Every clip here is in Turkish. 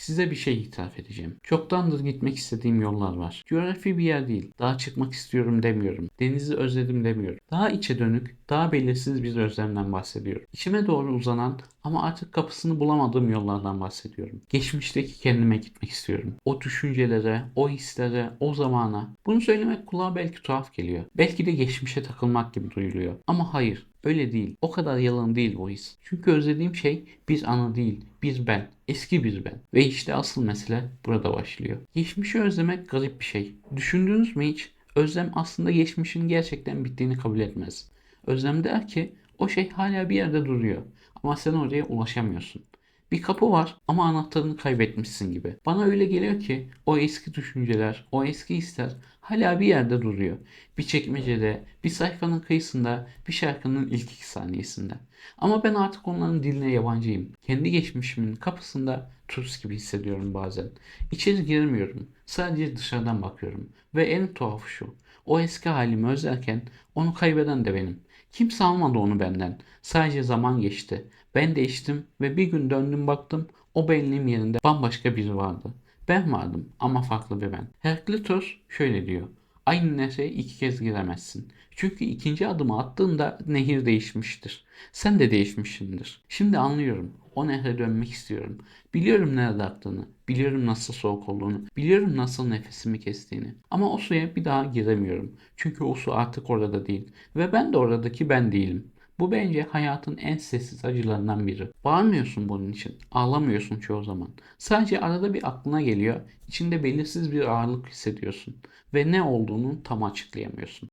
Size bir şey itiraf edeceğim. Çoktandır gitmek istediğim yollar var. Coğrafi bir yer değil. Daha çıkmak istiyorum demiyorum. Denizi özledim demiyorum. Daha içe dönük, daha belirsiz bir özlemden bahsediyorum. İçime doğru uzanan ama artık kapısını bulamadığım yollardan bahsediyorum. Geçmişteki kendime gitmek istiyorum. O düşüncelere, o hislere, o zamana. Bunu söylemek kulağa belki tuhaf geliyor. Belki de geçmişe takılmak gibi duyuluyor. Ama hayır. Öyle değil. O kadar yalan değil bu his. Çünkü özlediğim şey bir anı değil, bir ben. Eski bir ben. Ve işte asıl mesele burada başlıyor. Geçmişi özlemek garip bir şey. Düşündünüz mü hiç? Özlem aslında geçmişin gerçekten bittiğini kabul etmez. Özlem der ki o şey hala bir yerde duruyor. Ama sen oraya ulaşamıyorsun. Bir kapı var ama anahtarını kaybetmişsin gibi. Bana öyle geliyor ki o eski düşünceler, o eski hisler hala bir yerde duruyor. Bir çekmecede, bir sayfanın kıyısında, bir şarkının ilk 2 saniyesinde. Ama ben artık onların diline yabancıyım. Kendi geçmişimin kapısında turist gibi hissediyorum bazen. İçeri giremiyorum. Sadece dışarıdan bakıyorum. Ve en tuhafı şu. O eski halimi özlerken onu kaybeden de benim. Kimse almadı onu benden. Sadece zaman geçti. Ben değiştim ve bir gün döndüm baktım o benliğim yerinde bambaşka biri vardı. Ben vardım ama farklı bir ben. Heraklitos şöyle diyor. Aynı nehre 2 kez giremezsin. Çünkü ikinci adımı attığında nehir değişmiştir. Sen de değişmişsindir. Şimdi anlıyorum. O nehre dönmek istiyorum. Biliyorum nerede aktığını. Biliyorum nasıl soğuk olduğunu. Biliyorum nasıl nefesimi kestiğini. Ama o suya bir daha giremiyorum. Çünkü o su artık orada değil. Ve ben de oradaki ben değilim. Bu bence hayatın en sessiz acılarından biri. Bağırmıyorsun bunun için. Ağlamıyorsun çoğu zaman. Sadece arada bir aklına geliyor. İçinde belirsiz bir ağırlık hissediyorsun. Ve ne olduğunu tam açıklayamıyorsun.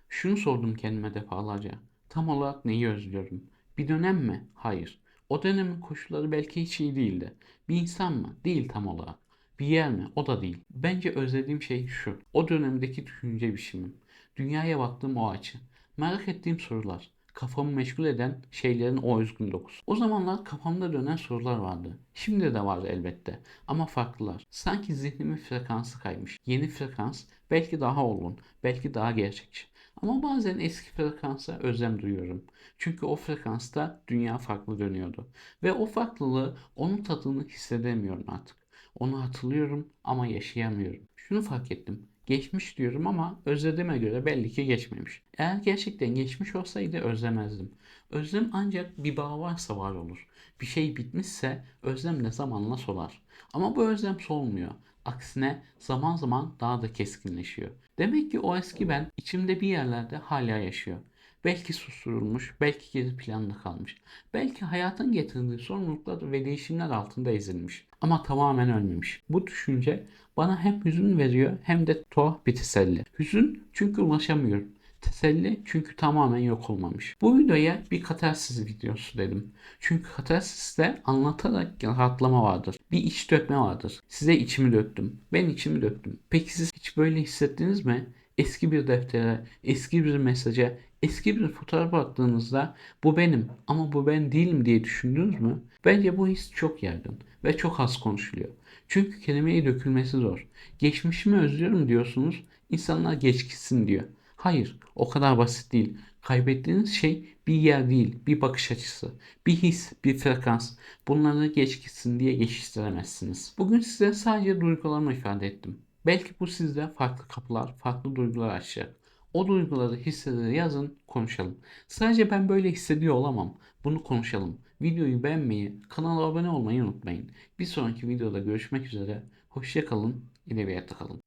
Şunu sordum kendime defalarca. Tam olarak neyi özlüyorum? Bir dönem mi? Hayır. O dönemin koşulları belki hiç iyi değildi. Bir insan mı? Değil tam olarak. Bir yer mi? O da değil. Bence özlediğim şey şu. O dönemdeki düşünce biçimim. Dünyaya baktığım o açı. Merak ettiğim sorular. Kafamı meşgul eden şeylerin o özgün dokusu. O zamanlar kafamda dönen sorular vardı. Şimdi de var elbette. Ama farklılar. Sanki zihnimin frekansı kaymış. Yeni frekans belki daha olgun, belki daha gerçekçi. Ama bazen eski frekansa özlem duyuyorum. Çünkü o frekansta dünya farklı dönüyordu. Ve o farklılığı, onun tadını hissedemiyorum artık. Onu hatırlıyorum ama yaşayamıyorum. Şunu fark ettim. Geçmiş diyorum ama özlediğime göre belli ki geçmemiş. Eğer gerçekten geçmiş olsaydı özlemezdim. Özlem ancak bir bağ varsa var olur. Bir şey bitmişse özlem de zamanla solar. Ama bu özlem solmuyor. Aksine zaman zaman daha da keskinleşiyor. Demek ki o eski ben içimde bir yerlerde hala yaşıyor. Belki susturulmuş, belki geri planda kalmış. Belki hayatın getirdiği sorumluluklar ve değişimler altında ezilmiş. Ama tamamen ölmemiş. Bu düşünce bana hem hüzün veriyor hem de tuhaf bir teselli. Hüzün çünkü ulaşamıyorum. Teselli çünkü tamamen yok olmamış. Bu videoya bir katarsis videosu dedim. Çünkü katarsiste anlatarak rahatlama vardır. Bir iç dökme vardır. Size içimi döktüm. Ben içimi döktüm. Peki siz hiç böyle hissettiniz mi? Eski bir deftere, eski bir mesaja, eski bir fotoğraf baktığınızda bu benim ama bu ben değilim diye düşündünüz mü? Bence bu his çok yaygın ve çok az konuşuluyor. Çünkü kelimeye dökülmesi zor. Geçmişimi özlüyorum diyorsunuz, insanlar geç gitsin diyor. Hayır, o kadar basit değil. Kaybettiğiniz şey bir yer değil, bir bakış açısı, bir his, bir frekans. Bunları geç gitsin diye geçiştiremezsiniz. Bugün size sadece duygularımı ifade ettim. Belki bu sizde farklı kapılar, farklı duygular açacak. O duyguları, hisleri yazın, konuşalım. Sadece ben böyle hissediyor olamam. Bunu konuşalım. Videoyu beğenmeyi, kanala abone olmayı unutmayın. Bir sonraki videoda görüşmek üzere. Hoşça kalın, edebiyatta kalın.